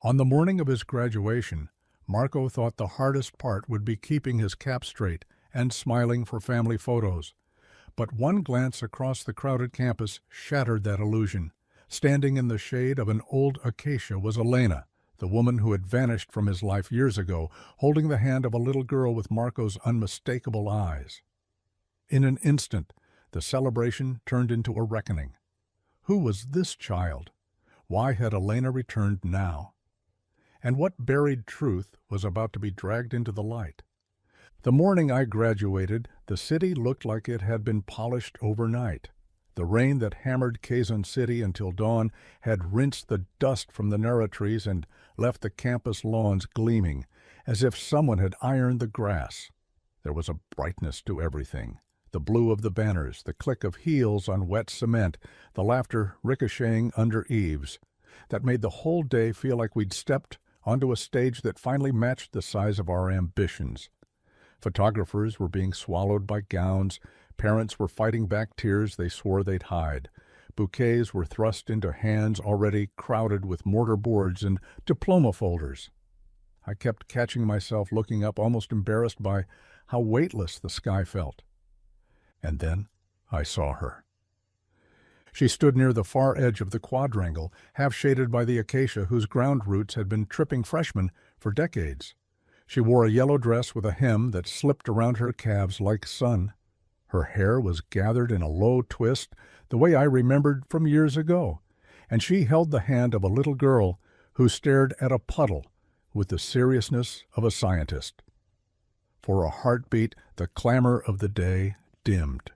On the morning of his graduation, Marco thought the hardest part would be keeping his cap straight and smiling for family photos. But one glance across the crowded campus shattered that illusion. Standing in the shade of an old acacia was Elena, the woman who had vanished from his life years ago, holding the hand of a little girl with Marco's unmistakable eyes. In an instant, the celebration turned into a reckoning. Who was this child? Why had Elena returned now? And what buried truth was about to be dragged into the light? The morning I graduated, the city looked like it had been polished overnight. The rain that hammered Quezon City until dawn had rinsed the dust from the narrow trees and left the campus lawns gleaming, as if someone had ironed the grass. There was a brightness to everything. The blue of the banners, the click of heels on wet cement, the laughter ricocheting under eaves, that made the whole day feel like we'd stepped onto a stage that finally matched the size of our ambitions. Photographers were being swallowed by gowns, parents were fighting back tears they swore they'd hide. Bouquets were thrust into hands already crowded with mortar boards and diploma folders. I kept catching myself looking up, almost embarrassed by how weightless the sky felt. And then I saw her. She stood near the far edge of the quadrangle, half shaded by the acacia whose ground roots had been tripping freshmen for decades. She wore a yellow dress with a hem that slipped around her calves like sun. Her hair was gathered in a low twist, the way I remembered from years ago, and she held the hand of a little girl who stared at a puddle with the seriousness of a scientist. For a heartbeat, the clamor of the day dimmed.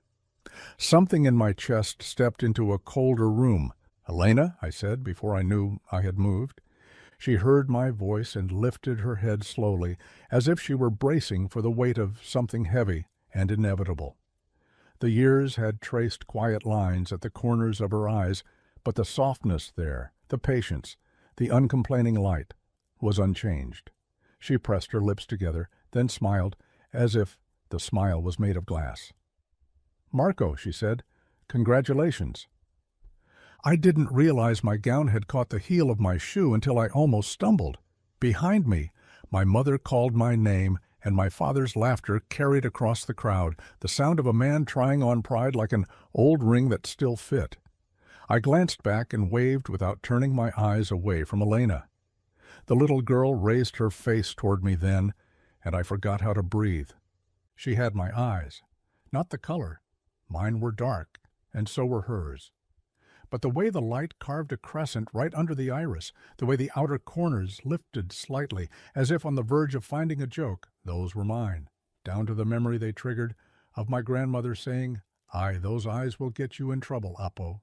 Something in my chest stepped into a colder room. "Elena," I said before I knew I had moved. She heard my voice and lifted her head slowly, as if she were bracing for the weight of something heavy and inevitable. The years had traced quiet lines at the corners of her eyes, but the softness there, the patience, the uncomplaining light, was unchanged. She pressed her lips together, then smiled, as if the smile was made of glass. "Marco," she said, "congratulations." I didn't realize my gown had caught the heel of my shoe until I almost stumbled. Behind me, my mother called my name, and my father's laughter carried across the crowd, the sound of a man trying on pride like an old ring that still fit. I glanced back and waved without turning my eyes away from Elena. The little girl raised her face toward me then, and I forgot how to breathe. She had my eyes, not the color. Mine were dark, and so were hers. But the way the light carved a crescent right under the iris, the way the outer corners lifted slightly, as if on the verge of finding a joke, those were mine, down to the memory they triggered of my grandmother saying, "Aye, those eyes will get you in trouble, Apo."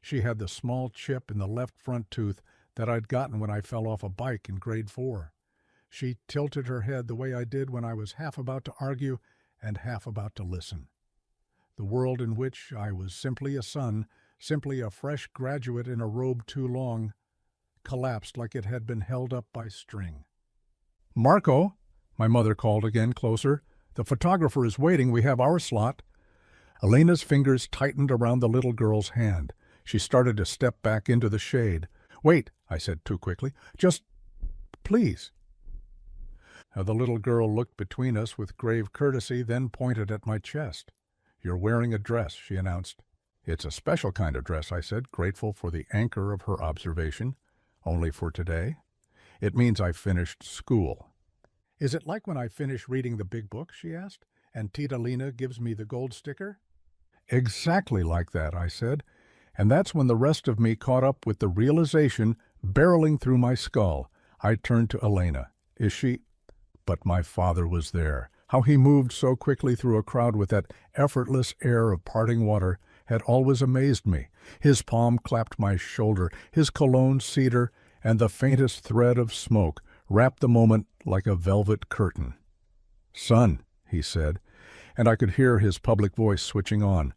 She had the small chip in the left front tooth that I'd gotten when I fell off a bike in grade 4. She tilted her head the way I did when I was half about to argue and half about to listen. The world in which I was simply a son, simply a fresh graduate in a robe too long, collapsed like it had been held up by string. "Marco," my mother called again, closer. "The photographer is waiting. We have our slot." Elena's fingers tightened around the little girl's hand. She started to step back into the shade. "Wait," I said too quickly. "Just, please." Now the little girl looked between us with grave courtesy, then pointed at my chest. "You're wearing a dress," she announced. "It's a special kind of dress," I said, grateful for the anchor of her observation. "Only for today. It means I've finished school." "Is it like when I finish reading the big book?" she asked, "and Tita Lena gives me the gold sticker?" "Exactly like that," I said, and that's when the rest of me caught up with the realization barreling through my skull. I turned to Elena. "Is she—" But my father was there. How he moved so quickly through a crowd with that effortless air of parting water had always amazed me. His palm clapped my shoulder, his cologne cedar, and the faintest thread of smoke wrapped the moment like a velvet curtain. "Son," he said, and I could hear his public voice switching on.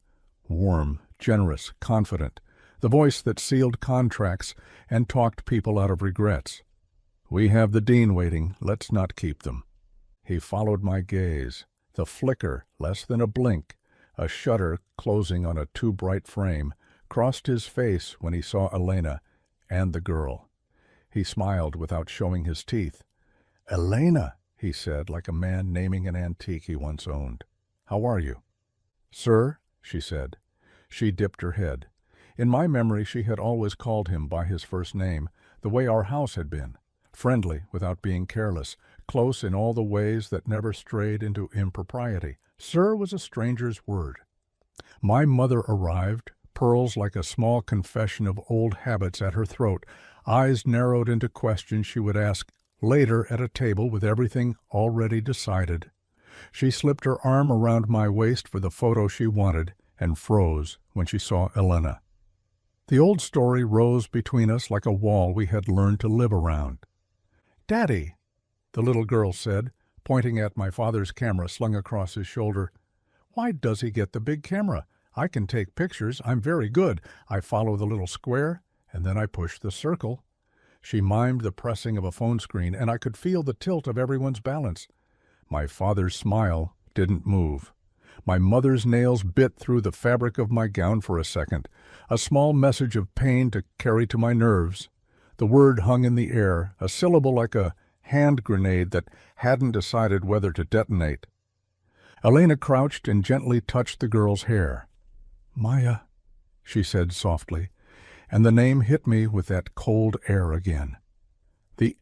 Warm, generous, confident, the voice that sealed contracts and talked people out of regrets. "We have the dean waiting. Let's not keep them." He followed my gaze. The flicker, less than a blink, a shutter closing on a too bright frame, crossed his face when he saw Elena and the girl. He smiled without showing his teeth. "Elena," he said, like a man naming an antique he once owned. "How are you?" "Sir," she said. She dipped her head. In my memory she had always called him by his first name, the way our house had been, friendly without being careless, close in all the ways that never strayed into impropriety. Sir was a stranger's word. My mother arrived, pearls like a small confession of old habits at her throat, eyes narrowed into questions she would ask later at a table with everything already decided. She slipped her arm around my waist for the photo she wanted and froze when she saw Elena. The old story rose between us like a wall we had learned to live around. "Daddy," the little girl said, pointing at my father's camera slung across his shoulder. "Why does he get the big camera? I can take pictures. I'm very good. I follow the little square, and then I push the circle." She mimed the pressing of a phone screen, and I could feel the tilt of everyone's balance. My father's smile didn't move. My mother's nails bit through the fabric of my gown for a second, a small message of pain to carry to my nerves. The word hung in the air, a syllable like a hand grenade that hadn't decided whether to detonate. Elena crouched and gently touched the girl's hair. "Maya," she said softly, and the name hit me with that cold air again. The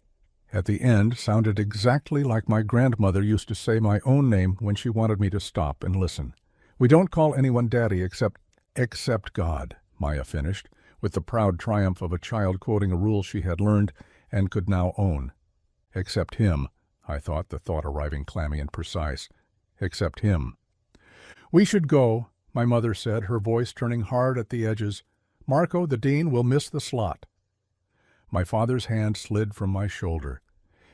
at the end sounded exactly like my grandmother used to say my own name when she wanted me to stop and listen. "We don't call anyone Daddy except God," Maya finished, with the proud triumph of a child quoting a rule she had learned and could now own. "Except him," I thought, the thought arriving clammy and precise. "Except him." "We should go," my mother said, her voice turning hard at the edges. "Marco, the dean, will miss the slot." My father's hand slid from my shoulder.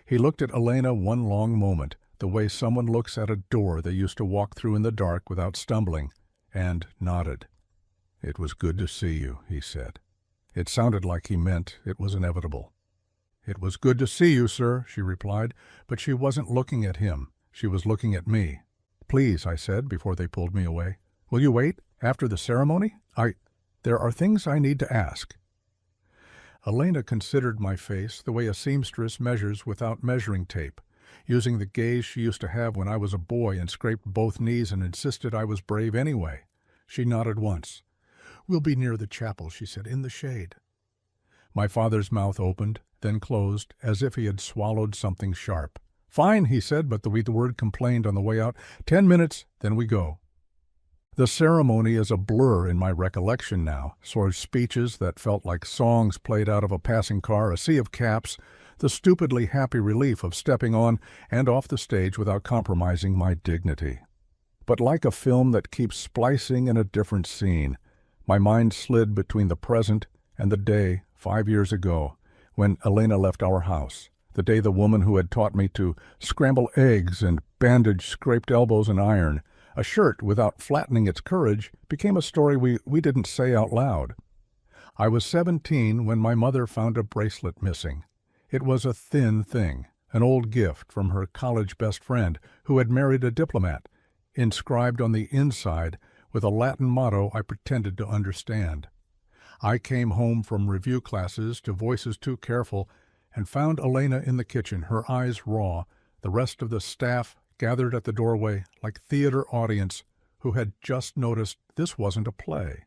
He looked at Elena one long moment, the way someone looks at a door they used to walk through in the dark without stumbling, and nodded. "It was good to see you," he said. It sounded like he meant it was inevitable. "It was good to see you, sir," she replied, but she wasn't looking at him. She was looking at me. "Please," I said before they pulled me away. "Will you wait? After the ceremony? There are things I need to ask." Elena considered my face the way a seamstress measures without measuring tape, using the gaze she used to have when I was a boy and scraped both knees and insisted I was brave anyway. She nodded once. "We'll be near the chapel," she said, "in the shade." My father's mouth opened, then closed, as if he had swallowed something sharp. "Fine," he said, but the word complained on the way out. 10 minutes, then we go." The ceremony is a blur in my recollection now, sort of speeches that felt like songs played out of a passing car, a sea of caps, the stupidly happy relief of stepping on and off the stage without compromising my dignity. But like a film that keeps splicing in a different scene, my mind slid between the present and the day 5 years ago when Elena left our house, the day the woman who had taught me to scramble eggs and bandage scraped elbows and iron, a shirt without flattening its courage, became a story we didn't say out loud. I was 17 when my mother found a bracelet missing. It was a thin thing, an old gift from her college best friend who had married a diplomat, inscribed on the inside with a Latin motto I pretended to understand. I came home from review classes to Voices Too Careful and found Elena in the kitchen, her eyes raw, the rest of the staff gathered at the doorway like theater audience who had just noticed this wasn't a play.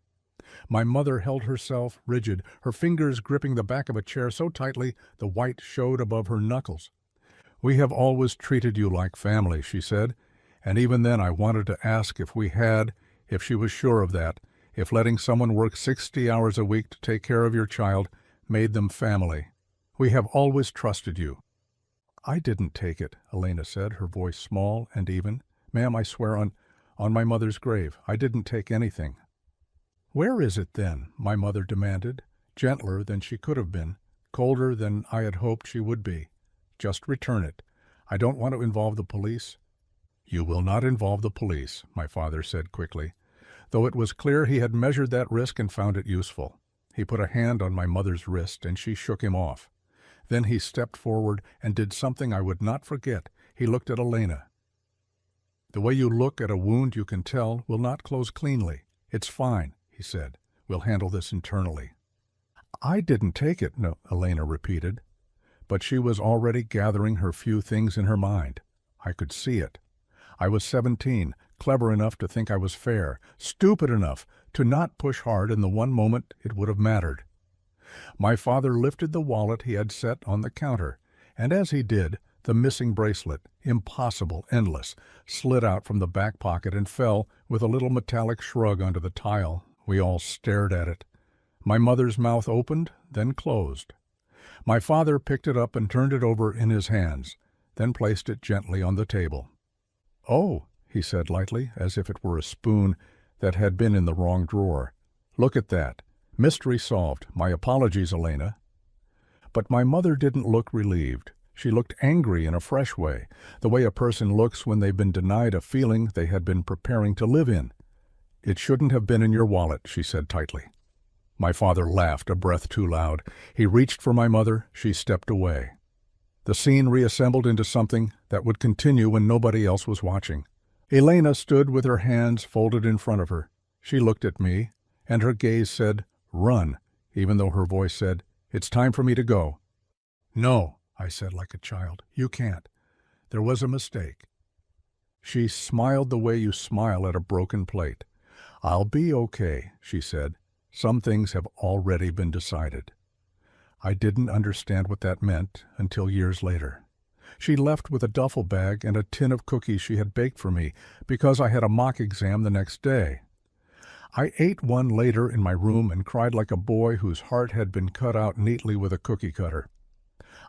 My mother held herself rigid, her fingers gripping the back of a chair so tightly the white showed above her knuckles. "We have always treated you like family," she said, and even then I wanted to ask if she was sure of that, if letting someone work 60 hours a week to take care of your child made them family. "We have always trusted you." "I didn't take it," Elena said, her voice small and even. "Ma'am, I swear on my mother's grave, I didn't take anything." "Where is it then?" my mother demanded, gentler than she could have been, colder than I had hoped she would be. "Just return it. I don't want to involve the police." "You will not involve the police," my father said quickly, though it was clear he had measured that risk and found it useful. He put a hand on my mother's wrist, and she shook him off. Then he stepped forward and did something I would not forget. He looked at Elena. "The way you look at a wound you can tell will not close cleanly. It's fine," he said. "We'll handle this internally." "I didn't take it," no, Elena repeated. but she was already gathering her few things in her mind. I could see it. I was 17, clever enough to think I was fair, stupid enough to not push hard in the one moment it would have mattered. My father lifted the wallet he had set on the counter, and as he did, the missing bracelet, impossible, endless, slid out from the back pocket and fell with a little metallic shrug onto the tile. We all stared at it. My mother's mouth opened, then closed. My father picked it up and turned it over in his hands, then placed it gently on the table. "Oh," he said lightly, as if it were a spoon that had been in the wrong drawer. "Look at that. Mystery solved. My apologies, Elena." But my mother didn't look relieved. She looked angry in a fresh way, the way a person looks when they've been denied a feeling they had been preparing to live in. "It shouldn't have been in your wallet," she said tightly. My father laughed a breath too loud. He reached for my mother. She stepped away. The scene reassembled into something that would continue when nobody else was watching. Elena stood with her hands folded in front of her. She looked at me, and her gaze said, "Run," even though her voice said, "It's time for me to go." "No," I said like a child. "You can't. There was a mistake." She smiled the way you smile at a broken plate. "I'll be okay," she said. "Some things have already been decided." I didn't understand what that meant until years later. She left with a duffel bag and a tin of cookies she had baked for me because I had a mock exam the next day. I ate one later in my room and cried like a boy whose heart had been cut out neatly with a cookie cutter.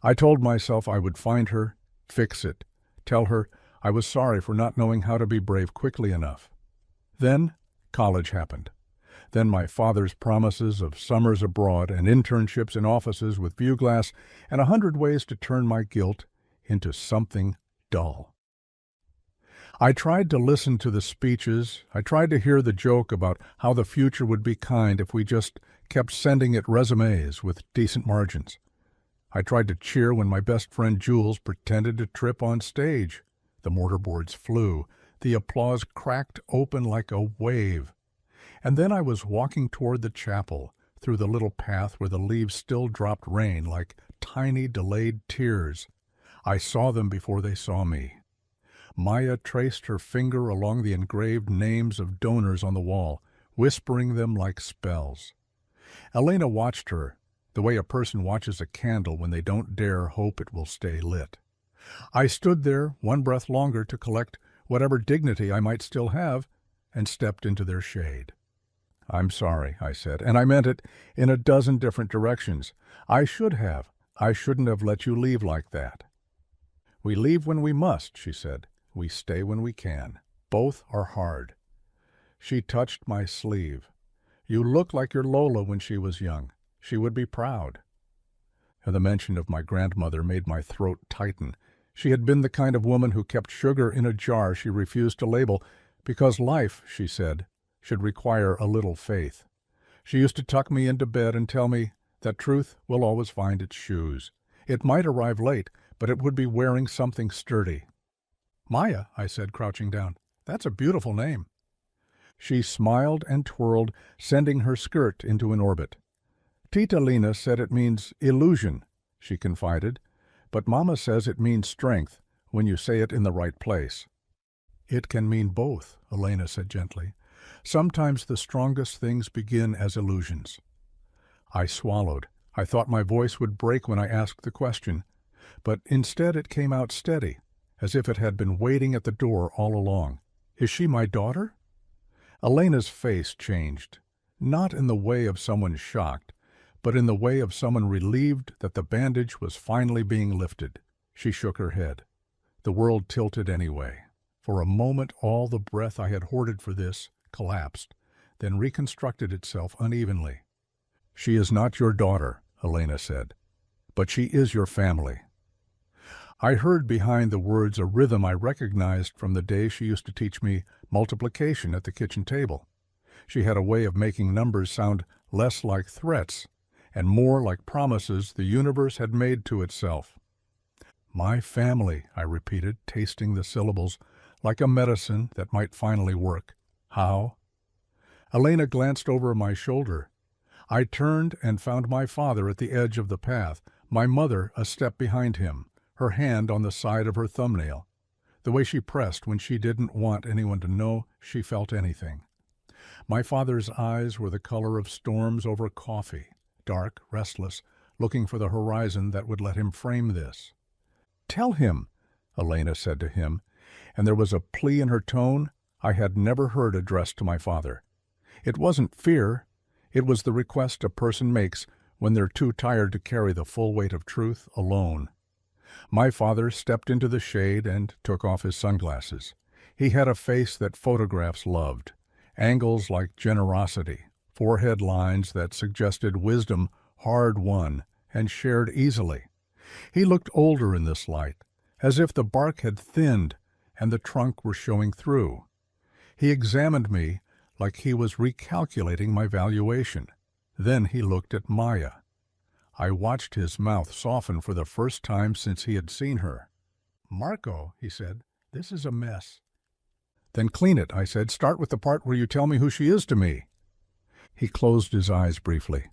I told myself I would find her, fix it, tell her I was sorry for not knowing how to be brave quickly enough. Then college happened. Then my father's promises of summers abroad and internships in offices with view glass and 100 ways to turn my guilt into something dull. I tried to listen to the speeches. I tried to hear the joke about how the future would be kind if we just kept sending it resumes with decent margins. I tried to cheer when my best friend Jules pretended to trip on stage. The mortarboards flew. The applause cracked open like a wave. And then I was walking toward the chapel, through the little path where the leaves still dropped rain like tiny delayed tears. I saw them before they saw me. Maya traced her finger along the engraved names of donors on the wall, whispering them like spells. Elena watched her, the way a person watches a candle when they don't dare hope it will stay lit. I stood there one breath longer to collect whatever dignity I might still have, and stepped into their shade. "I'm sorry," I said, and I meant it in a dozen different directions. I shouldn't have let you leave like that." "We leave when we must," she said. "We stay when we can. Both are hard." She touched my sleeve. "You look like your Lola when she was young. She would be proud." And the mention of my grandmother made my throat tighten. She had been the kind of woman who kept sugar in a jar she refused to label, because life, she said, should require a little faith. She used to tuck me into bed and tell me that truth will always find its shoes. It might arrive late, but it would be wearing something sturdy. "Maya," I said, crouching down. "That's a beautiful name." She smiled and twirled, sending her skirt into an orbit. "Tita Lena said it means illusion," she confided, "but Mama says it means strength when you say it in the right place." "It can mean both," Elena said gently. "Sometimes the strongest things begin as illusions." I swallowed. I thought my voice would break when I asked the question, but instead it came out steady, as if it had been waiting at the door all along. "Is she my daughter?" Elena's face changed, not in the way of someone shocked, but in the way of someone relieved that the bandage was finally being lifted. She shook her head. The world tilted anyway. For a moment all the breath I had hoarded for this collapsed, then reconstructed itself unevenly. "She is not your daughter," Elena said, "but she is your family." I heard behind the words a rhythm I recognized from the day she used to teach me multiplication at the kitchen table. She had a way of making numbers sound less like threats and more like promises the universe had made to itself. "My family," I repeated, tasting the syllables like a medicine that might finally work. "How?" Elena glanced over my shoulder. I turned and found my father at the edge of the path, My mother a step behind him, her hand on the side of her thumbnail, the way she pressed when she didn't want anyone to know she felt anything. My father's eyes were the color of storms over coffee, dark, restless, looking for the horizon that would let him frame this. "Tell him," Elena said to him, and there was a plea in her tone I had never heard addressed to my father. It wasn't fear, it was the request a person makes when they're too tired to carry the full weight of truth alone. My father stepped into the shade and took off his sunglasses. He had a face that photographs loved, angles like generosity, forehead lines that suggested wisdom hard-won and shared easily. He looked older in this light, as if the bark had thinned and the trunk were showing through. He examined me like he was recalculating my valuation. Then he looked at Maya. I watched his mouth soften for the first time since he had seen her. "Marco," he said, "this is a mess." "Then clean it," I said. "Start with the part where you tell me who she is to me." He closed his eyes briefly.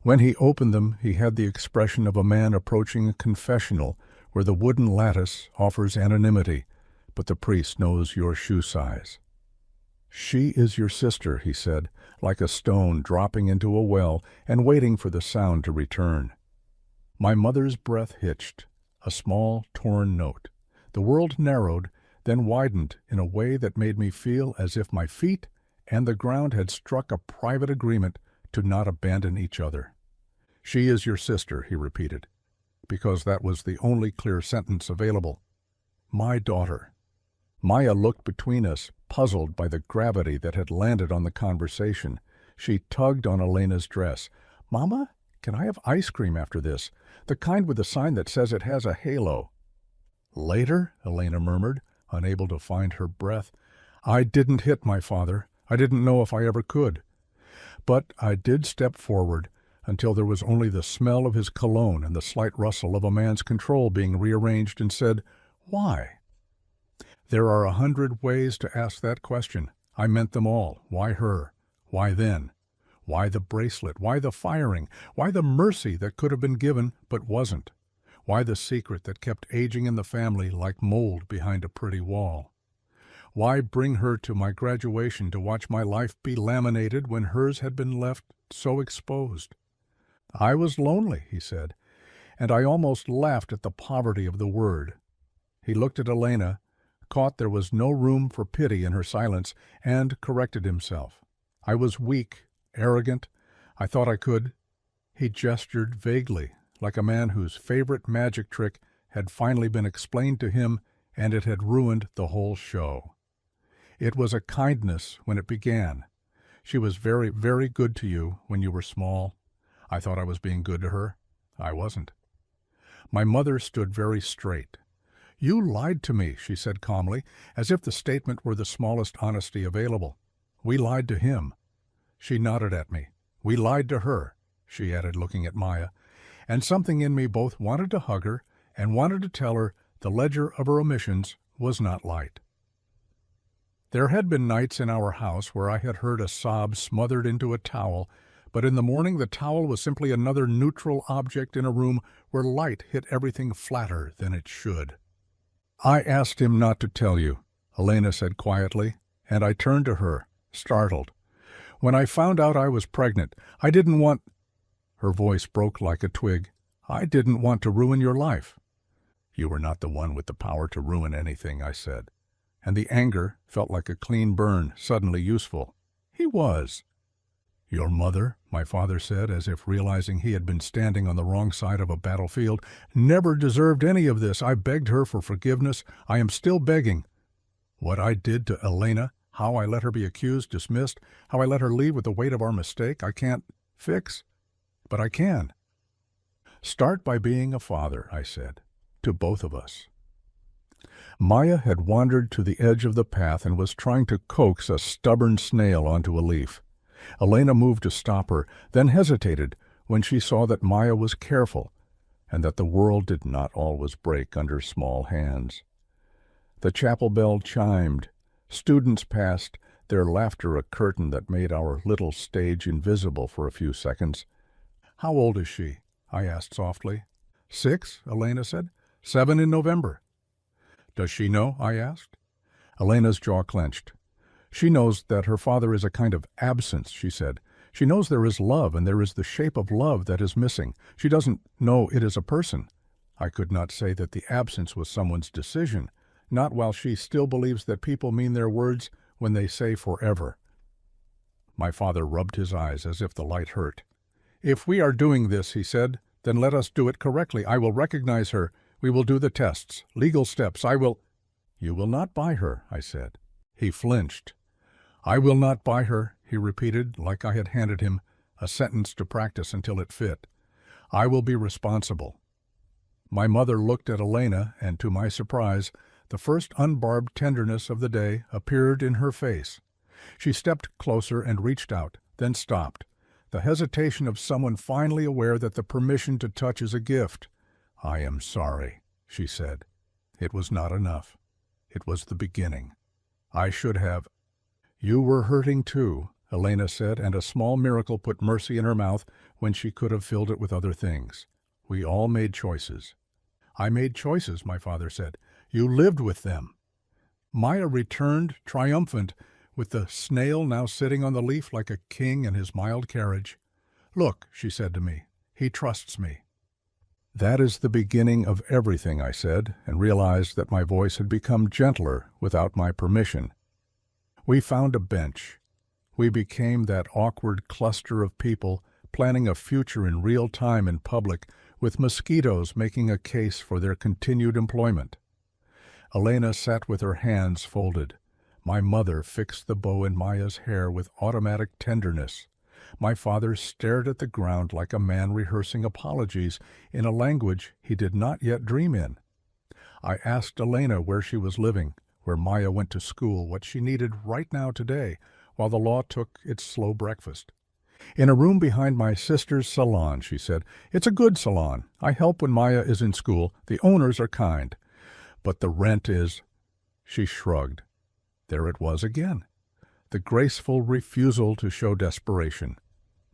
When he opened them, he had the expression of a man approaching a confessional where the wooden lattice offers anonymity, but the priest knows your shoe size. "She is your sister," he said, like a stone dropping into a well and waiting for the sound to return. My mother's breath hitched, a small, torn note. The world narrowed, then widened in a way that made me feel as if my feet and the ground had struck a private agreement to not abandon each other. "She is your sister," he repeated, because that was the only clear sentence available. "My daughter." Maya looked between us, puzzled by the gravity that had landed on the conversation. She tugged on Elena's dress. "Mama, can I have ice cream after this? The kind with a sign that says it has a halo." "Later," Elena murmured, unable to find her breath. "I didn't hit my father. I didn't know if I ever could. But I did step forward until there was only the smell of his cologne and the slight rustle of a man's control being rearranged, and said, 'Why?' There are 100 ways to ask that question. I meant them all. Why her? Why then? Why the bracelet? Why the firing? Why the mercy that could have been given but wasn't? Why the secret that kept aging in the family like mold behind a pretty wall? Why bring her to my graduation to watch my life be laminated when hers had been left so exposed? I was lonely," he said, and I almost laughed at the poverty of the word. He looked at Elena, caught there was no room for pity in her silence, and corrected himself. I was weak, arrogant. I thought I could. He gestured vaguely, like a man whose favorite magic trick had finally been explained to him and it had ruined the whole show. "It was a kindness when it began. She was very, very good to you when you were small. I thought I was being good to her. I wasn't." My mother stood very straight. "You lied to me," she said calmly, as if the statement were the smallest honesty available. "We lied to him." She nodded at me. "We lied to her," she added, looking at Maya, and something in me both wanted to hug her and wanted to tell her the ledger of her omissions was not light. There had been nights in our house where I had heard a sob smothered into a towel, but in the morning the towel was simply another neutral object in a room where light hit everything flatter than it should. "I asked him not to tell you," Elena said quietly, and I turned to her, startled. "When I found out I was pregnant, I didn't want—" Her voice broke like a twig. "I didn't want to ruin your life." "You were not the one with the power to ruin anything," I said, and the anger felt like a clean burn, suddenly useful. "He was." "Your mother," my father said, as if realizing he had been standing on the wrong side of a battlefield, "never deserved any of this. I begged her for forgiveness. I am still begging. What I did to Elena, how I let her be accused, dismissed, how I let her leave with the weight of our mistake, I can't fix, but I can." "Start by being a father," I said, "to both of us." Maya had wandered to the edge of the path and was trying to coax a stubborn snail onto a leaf. Elena moved to stop her, then hesitated when she saw that Maya was careful and that the world did not always break under small hands. The chapel bell chimed. Students passed, their laughter a curtain that made our little stage invisible for a few seconds. "How old is she?" I asked softly. 6, Elena said. 7 in November. Does she know? I asked. Elena's jaw clenched. She knows that her father is a kind of absence, she said. She knows there is love, and there is the shape of love that is missing. She doesn't know it is a person. I could not say that the absence was someone's decision, not while she still believes that people mean their words when they say forever. My father rubbed his eyes as if the light hurt. If we are doing this, he said, then let us do it correctly. I will recognize her. We will do the tests, legal steps. You will not buy her, I said. He flinched. I will not buy her, he repeated, like I had handed him a sentence to practice until it fit. I will be responsible. My mother looked at Elena, and to my surprise, the first unbarbed tenderness of the day appeared in her face. She stepped closer and reached out, then stopped, the hesitation of someone finally aware that the permission to touch is a gift. I am sorry, she said. It was not enough. It was the beginning. I should have. You were hurting too, Elena said, and a small miracle put mercy in her mouth when she could have filled it with other things. We all made choices. I made choices, my father said. You lived with them. Maya returned, triumphant, with the snail now sitting on the leaf like a king in his mild carriage. Look, she said to me, he trusts me. That is the beginning of everything, I said, and realized that my voice had become gentler without my permission. We found a bench. We became that awkward cluster of people planning a future in real time in public, with mosquitoes making a case for their continued employment. Elena sat with her hands folded. My mother fixed the bow in Maya's hair with automatic tenderness. My father stared at the ground like a man rehearsing apologies in a language he did not yet dream in. I asked Elena where she was living, where Maya went to school, what she needed right now today, while the law took its slow breakfast. In a room behind my sister's salon, she said. It's a good salon. I help when Maya is in school. The owners are kind. But the rent is... She shrugged. There it was again. The graceful refusal to show desperation.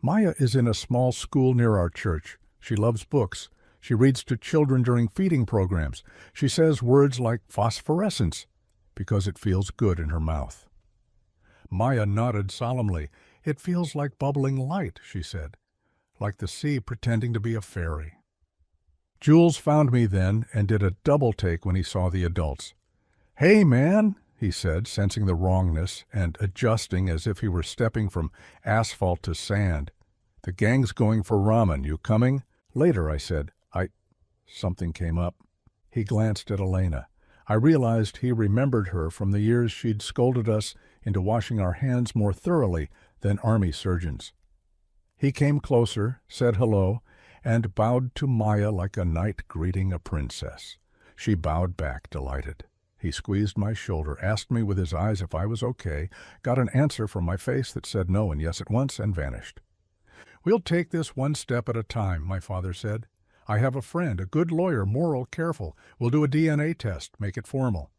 Maya is in a small school near our church. She loves books. She reads to children during feeding programs. She says words like phosphorescence because it feels good in her mouth. Maya nodded solemnly. It feels like bubbling light, she said, like the sea pretending to be a fairy. Jules found me then and did a double take when he saw the adults. Hey, man, he said, sensing the wrongness and adjusting as if he were stepping from asphalt to sand. The gang's going for ramen. You coming? Later, I said. Something came up. He glanced at Elena. I realized he remembered her from the years she'd scolded us into washing our hands more thoroughly than army surgeons. He came closer, said hello, and bowed to Maya like a knight greeting a princess. She bowed back, delighted. He squeezed my shoulder, asked me with his eyes if I was okay, got an answer from my face that said no and yes at once, and vanished. We'll take this one step at a time, my father said. I have a friend, a good lawyer, moral, careful. We'll do a DNA test, make it formal.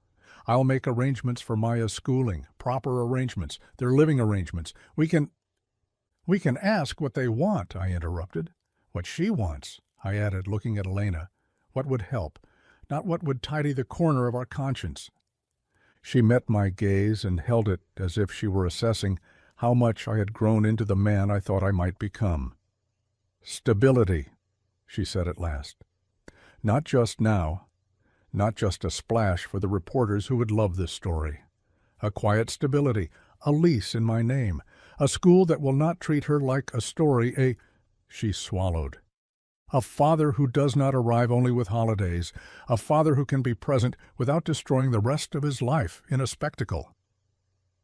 I'll make arrangements for Maya's schooling, proper arrangements, their living arrangements. We can ask what they want, I interrupted. What she wants, I added, looking at Elena. What would help, not what would tidy the corner of our conscience. She met my gaze and held it as if she were assessing how much I had grown into the man I thought I might become. Stability, she said at last. Not just now, not just a splash for the reporters who would love this story. A quiet stability, a lease in my name, a school that will not treat her like a story, She swallowed. A father who does not arrive only with holidays, a father who can be present without destroying the rest of his life in a spectacle.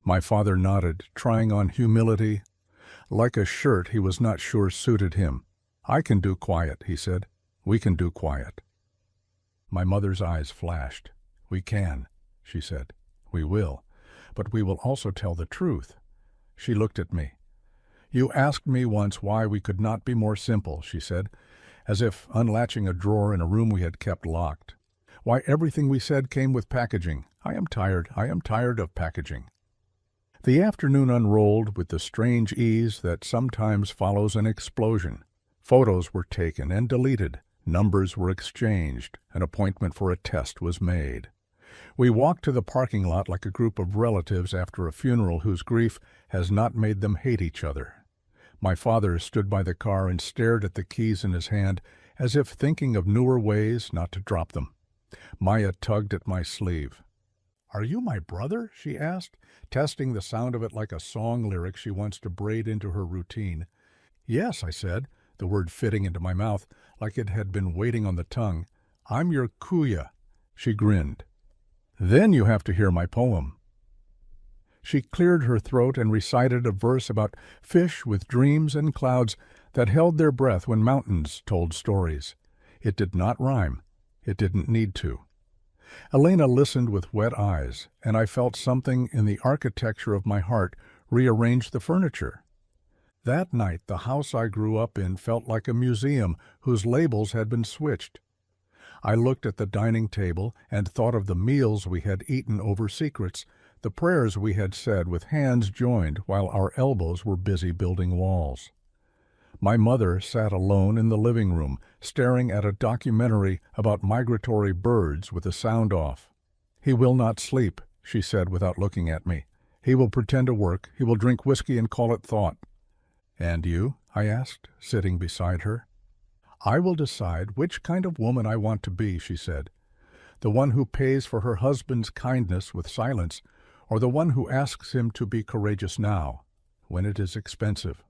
My father nodded, trying on humility. Like a shirt he was not sure suited him. I can do quiet, he said. We can do quiet. My mother's eyes flashed. We can, she said. We will. But we will also tell the truth. She looked at me. You asked me once why we could not be more simple, she said, as if unlatching a drawer in a room we had kept locked. Why everything we said came with packaging. I am tired of packaging. The afternoon unrolled with the strange ease that sometimes follows an explosion. Photos were taken and deleted, Numbers were exchanged. An appointment for a test was made. We walked to the parking lot like a group of relatives after a funeral whose grief has not made them hate each other. My father stood by the car and stared at the keys in his hand as if thinking of newer ways not to drop them. Maya tugged at my sleeve. "Are you my brother?" she asked, testing the sound of it like a song lyric she wants to braid into her routine. "Yes," I said, the word fitting into my mouth like it had been waiting on the tongue. "I'm your kuya." She grinned. "Then you have to hear my poem." She cleared her throat and recited a verse about fish with dreams and clouds that held their breath when mountains told stories. It did not rhyme. It didn't need to. Elena listened with wet eyes, and I felt something in the architecture of my heart rearrange the furniture. That night, the house I grew up in felt like a museum whose labels had been switched. I looked at the dining table and thought of the meals we had eaten over secrets, the prayers we had said with hands joined while our elbows were busy building walls. My mother sat alone in the living room, staring at a documentary about migratory birds with the sound off. "He will not sleep," she said without looking at me. "He will pretend to work. He will drink whiskey and call it thought." "And you?" I asked, sitting beside her. "I will decide which kind of woman I want to be," she said. "The one who pays for her husband's kindness with silence, or the one who asks him to be courageous now, when it is expensive."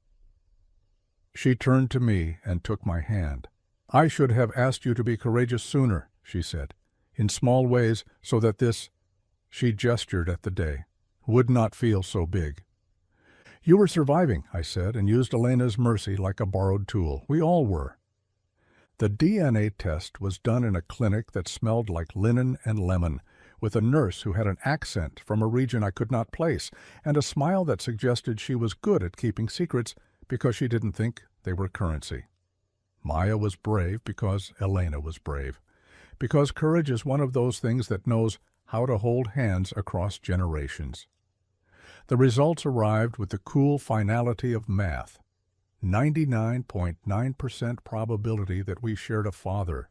She turned to me and took my hand. "I should have asked you to be courageous sooner," she said, "in small ways so that this," she gestured at the day, "would not feel so big." "You were surviving," I said, and used Elena's mercy like a borrowed tool. We all were. The DNA test was done in a clinic that smelled like linen and lemon, with a nurse who had an accent from a region I could not place, and a smile that suggested she was good at keeping secrets because she didn't think they were currency. Maya was brave because Elena was brave, because courage is one of those things that knows how to hold hands across generations. The results arrived with the cool finality of math. 99.9% probability that we shared a father.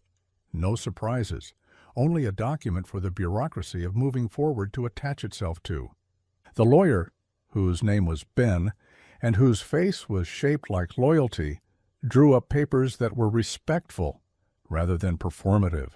No surprises. Only a document for the bureaucracy of moving forward to attach itself to. The lawyer, whose name was Ben, and whose face was shaped like loyalty, drew up papers that were respectful rather than performative.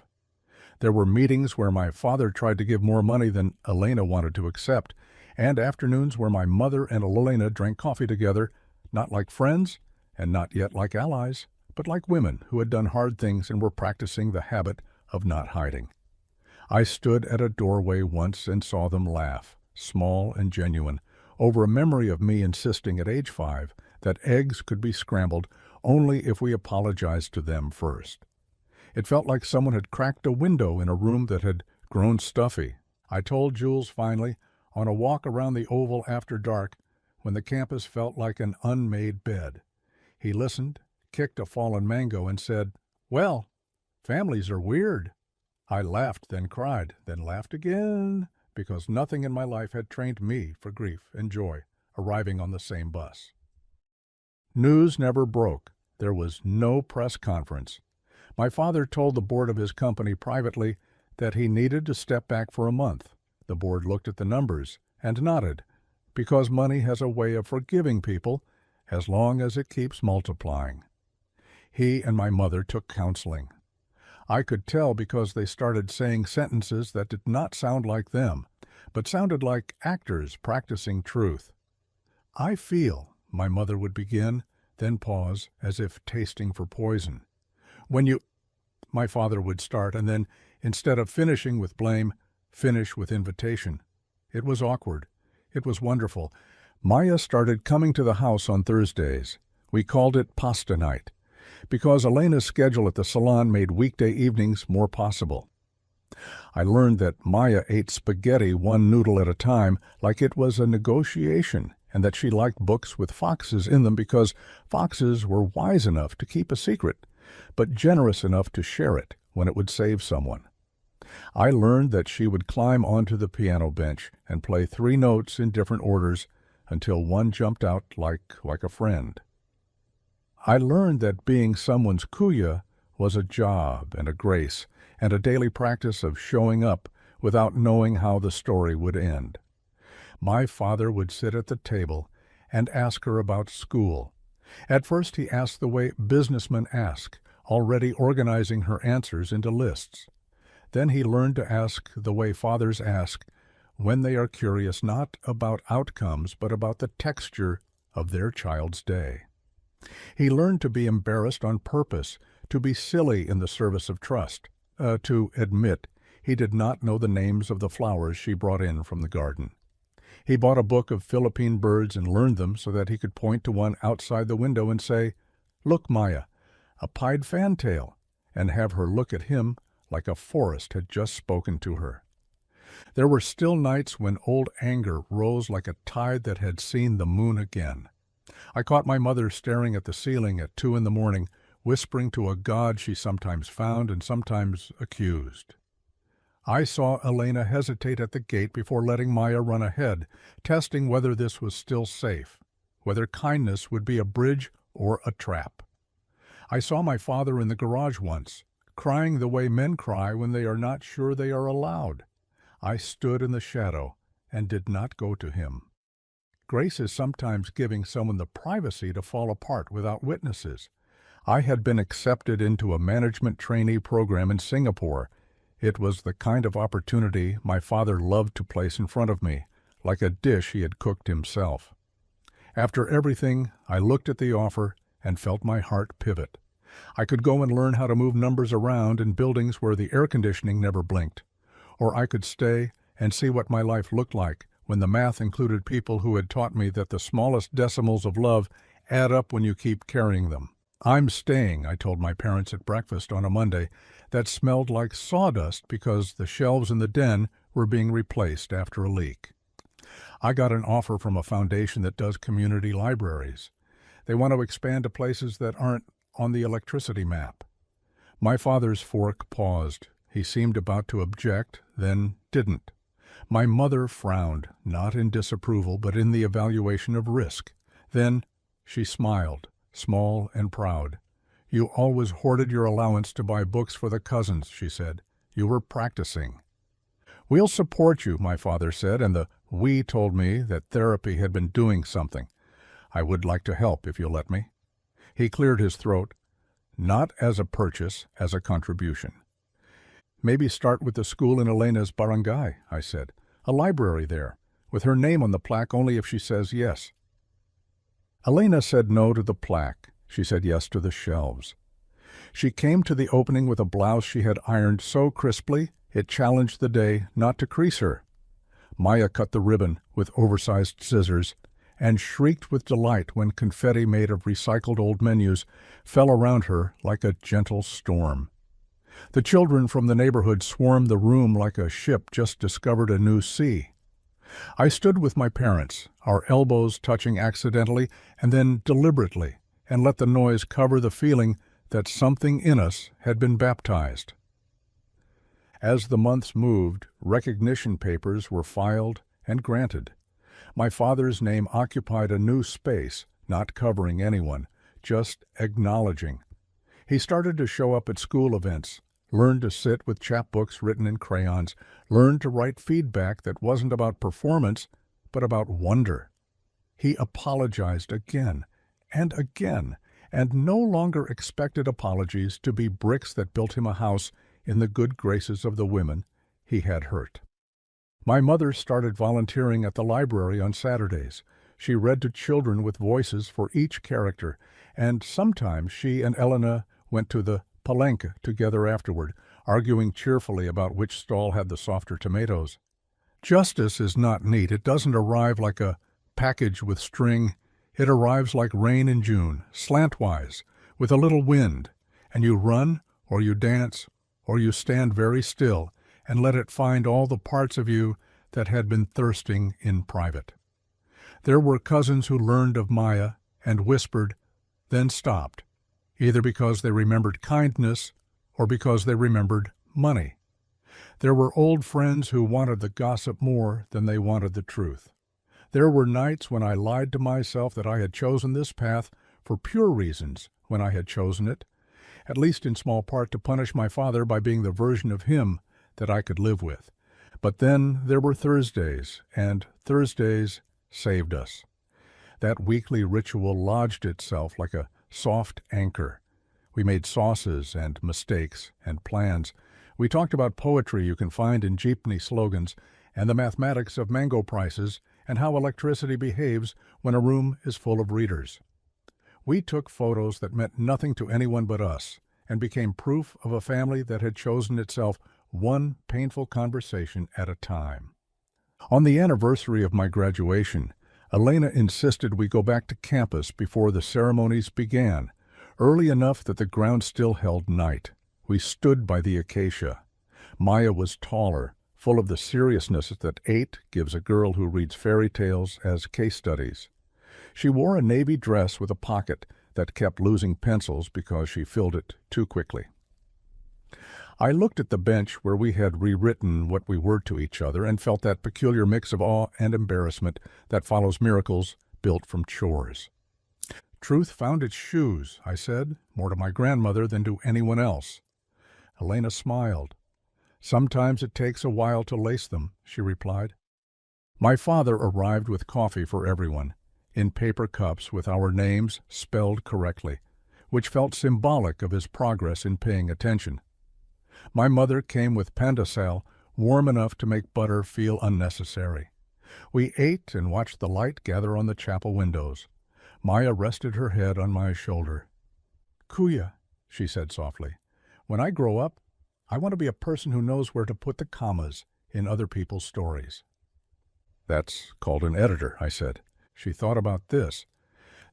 There were meetings where my father tried to give more money than Elena wanted to accept, and afternoons where my mother and Elena drank coffee together, not like friends, and not yet like allies, but like women who had done hard things and were practicing the habit of not hiding. I stood at a doorway once and saw them laugh, small and genuine, over a memory of me insisting at age 5 that eggs could be scrambled only if we apologized to them first. It felt like someone had cracked a window in a room that had grown stuffy. I told Jules finally, on a walk around the oval after dark, when the campus felt like an unmade bed. He listened, kicked a fallen mango, and said, "Well, families are weird." I laughed, then cried, then laughed again, because nothing in my life had trained me for grief and joy, arriving on the same bus. News never broke. There was no press conference. My father told the board of his company privately that he needed to step back for a month. The board looked at the numbers and nodded, because money has a way of forgiving people as long as it keeps multiplying. He and my mother took counseling. I could tell because they started saying sentences that did not sound like them, but sounded like actors practicing truth. "I feel," my mother would begin, then pause as if tasting for poison. "When you—" my father would start, and then, instead of finishing with blame, finish with invitation. It was awkward. It was wonderful. Maya started coming to the house on Thursdays. We called it pasta night, because Elena's schedule at the salon made weekday evenings more possible. I learned that Maya ate spaghetti one noodle at a time like it was a negotiation, and that she liked books with foxes in them because foxes were wise enough to keep a secret, but generous enough to share it when it would save someone. I learned that she would climb onto the piano bench and play 3 notes in different orders until one jumped out like a friend. I learned that being someone's kuya was a job and a grace and a daily practice of showing up without knowing how the story would end. My father would sit at the table and ask her about school. At first he asked the way businessmen ask, already organizing her answers into lists. Then he learned to ask the way fathers ask when they are curious not about outcomes but about the texture of their child's day. He learned to be embarrassed on purpose, to be silly in the service of trust, to admit he did not know the names of the flowers she brought in from the garden. He bought a book of Philippine birds and learned them so that he could point to one outside the window and say, "Look, Maya, a pied fantail," and have her look at him like a forest had just spoken to her. There were still nights when old anger rose like a tide that had seen the moon again. I caught my mother staring at the ceiling at 2 a.m, whispering to a god she sometimes found and sometimes accused. I saw Elena hesitate at the gate before letting Maya run ahead, testing whether this was still safe, whether kindness would be a bridge or a trap. I saw my father in the garage once, crying the way men cry when they are not sure they are allowed. I stood in the shadow and did not go to him. Grace is sometimes giving someone the privacy to fall apart without witnesses. I had been accepted into a management trainee program in Singapore. It was the kind of opportunity my father loved to place in front of me, like a dish he had cooked himself. After everything, I looked at the offer and felt my heart pivot. I could go and learn how to move numbers around in buildings where the air conditioning never blinked. Or I could stay and see what my life looked like when the math included people who had taught me that the smallest decimals of love add up when you keep carrying them. "I'm staying," I told my parents at breakfast on a Monday that smelled like sawdust because the shelves in the den were being replaced after a leak. I got an offer from a foundation that does community libraries. They want to expand to places that aren't on the electricity map. My father's fork paused. He seemed about to object, then didn't. My mother frowned, not in disapproval, but in the evaluation of risk. Then she smiled, small and proud. "You always hoarded your allowance to buy books for the cousins," she said. "You were practicing." "We'll support you," my father said, and the "we" told me that therapy had been doing something. "I would like to help if you'll let me." He cleared his throat. "Not as a purchase, as a contribution." "Maybe start with the school in Elena's barangay," I said. "A library there, with her name on the plaque only if she says yes." Elena said no to the plaque. She said yes to the shelves. She came to the opening with a blouse she had ironed so crisply it challenged the day not to crease her. Maya cut the ribbon with oversized scissors and shrieked with delight when confetti made of recycled old menus fell around her like a gentle storm. The children from the neighborhood swarmed the room like a ship just discovered a new sea. I stood with my parents, our elbows touching accidentally and then deliberately, and let the noise cover the feeling that something in us had been baptized. As the months moved, recognition papers were filed and granted. My father's name occupied a new space, not covering anyone, just acknowledging. He started to show up at school events, learned to sit with chapbooks written in crayons, learned to write feedback that wasn't about performance, but about wonder. He apologized again and again, and no longer expected apologies to be bricks that built him a house in the good graces of the women he had hurt. My mother started volunteering at the library on Saturdays. She read to children with voices for each character, and sometimes she and Elena went to the palenque together afterward, arguing cheerfully about which stall had the softer tomatoes. Justice is not neat. It doesn't arrive like a package with string. It arrives like rain in June, slantwise, with a little wind, and you run, or you dance, or you stand very still and let it find all the parts of you that had been thirsting in private. There were cousins who learned of Maya and whispered, then stopped, either because they remembered kindness or because they remembered money. There were old friends who wanted the gossip more than they wanted the truth. There were nights when I lied to myself that I had chosen this path for pure reasons when I had chosen it, at least in small part to punish my father by being the version of him that I could live with. But then there were Thursdays, and Thursdays saved us. That weekly ritual lodged itself like a soft anchor. We made sauces and mistakes and plans. We talked about poetry you can find in jeepney slogans and the mathematics of mango prices and how electricity behaves when a room is full of readers. We took photos that meant nothing to anyone but us and became proof of a family that had chosen itself one painful conversation at a time. On the anniversary of my graduation, Elena insisted we go back to campus before the ceremonies began, early enough that the ground still held night. We stood by the acacia. Maya was taller, full of the seriousness that 8 gives a girl who reads fairy tales as case studies. She wore a navy dress with a pocket that kept losing pencils because she filled it too quickly. I looked at the bench where we had rewritten what we were to each other and felt that peculiar mix of awe and embarrassment that follows miracles built from chores. Truth found its shoes, I said, more to my grandmother than to anyone else. Elena smiled. Sometimes it takes a while to lace them, she replied. My father arrived with coffee for everyone, in paper cups with our names spelled correctly, which felt symbolic of his progress in paying attention. My mother came with pandesal, warm enough to make butter feel unnecessary. We ate and watched the light gather on the chapel windows. Maya rested her head on my shoulder. Kuya, she said softly, when I grow up, I want to be a person who knows where to put the commas in other people's stories. That's called an editor, I said. She thought about this.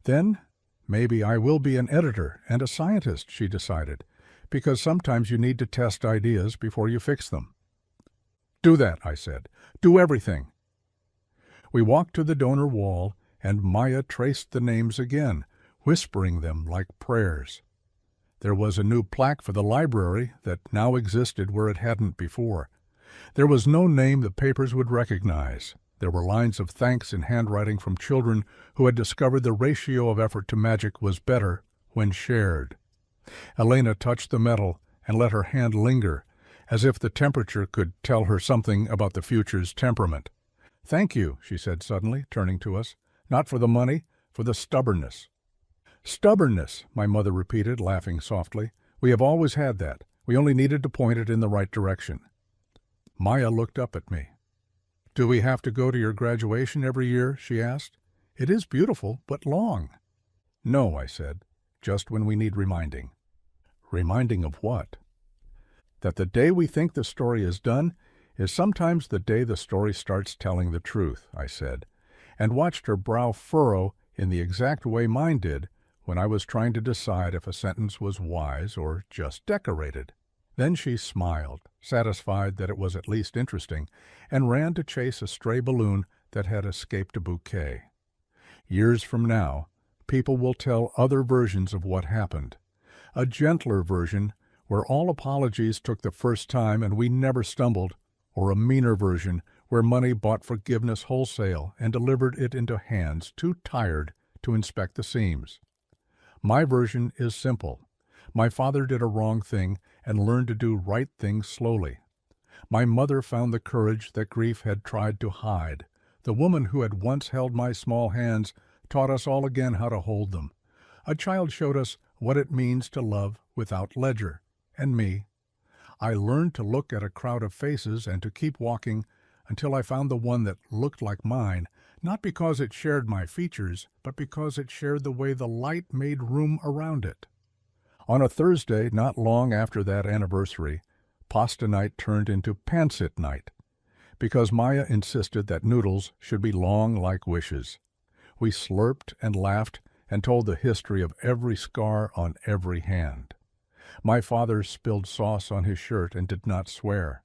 Then, maybe I will be an editor and a scientist, she decided, because sometimes you need to test ideas before you fix them. Do that, I said. Do everything. We walked to the donor wall, and Maya traced the names again, whispering them like prayers. There was a new plaque for the library that now existed where it hadn't before. There was no name the papers would recognize. There were lines of thanks in handwriting from children who had discovered the ratio of effort to magic was better when shared. Elena touched the metal and let her hand linger, as if the temperature could tell her something about the future's temperament. Thank you, she said suddenly, turning to us. Not for the money, for the stubbornness. Stubbornness, my mother repeated, laughing softly. We have always had that. We only needed to point it in the right direction. Maya looked up at me. Do we have to go to your graduation every year? She asked. It is beautiful, but long. No, I said, just when we need reminding. Reminding of what? That the day we think the story is done is sometimes the day the story starts telling the truth, I said, and watched her brow furrow in the exact way mine did when I was trying to decide if a sentence was wise or just decorated. Then she smiled, satisfied that it was at least interesting, and ran to chase a stray balloon that had escaped a bouquet. Years from now, people will tell other versions of what happened. A gentler version where all apologies took the first time and we never stumbled, or a meaner version where money bought forgiveness wholesale and delivered it into hands too tired to inspect the seams. My version is simple. My father did a wrong thing and learned to do right things slowly. My mother found the courage that grief had tried to hide. The woman who had once held my small hands taught us all again how to hold them. A child showed us what it means to love without ledger. And me. I learned to look at a crowd of faces and to keep walking until I found the one that looked like mine, not because it shared my features, but because it shared the way the light made room around it. On a Thursday not long after that anniversary, pasta night turned into pancit night, because Maya insisted that noodles should be long like wishes. We slurped and laughed and told the history of every scar on every hand. My father spilled sauce on his shirt and did not swear.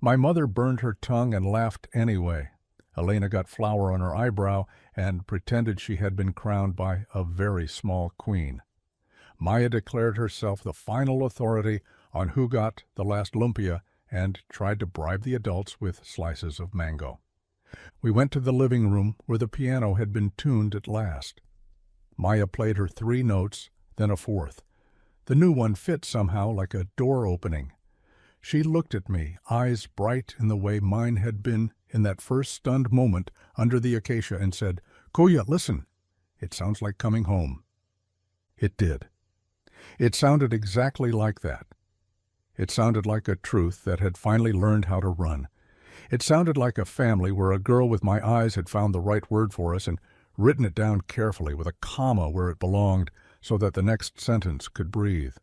My mother burned her tongue and laughed anyway. Elena got flour on her eyebrow and pretended she had been crowned by a very small queen. Maya declared herself the final authority on who got the last lumpia and tried to bribe the adults with slices of mango. We went to the living room where the piano had been tuned at last. Maya played her 3 notes, then a 4th. The new one fit somehow like a door opening. She looked at me, eyes bright in the way mine had been in that first stunned moment under the acacia, and said, "Kuya, listen. It sounds like coming home." It did. It sounded exactly like that. It sounded like a truth that had finally learned how to run. It sounded like a family where a girl with my eyes had found the right word for us and written it down carefully with a comma where it belonged so that the next sentence could breathe.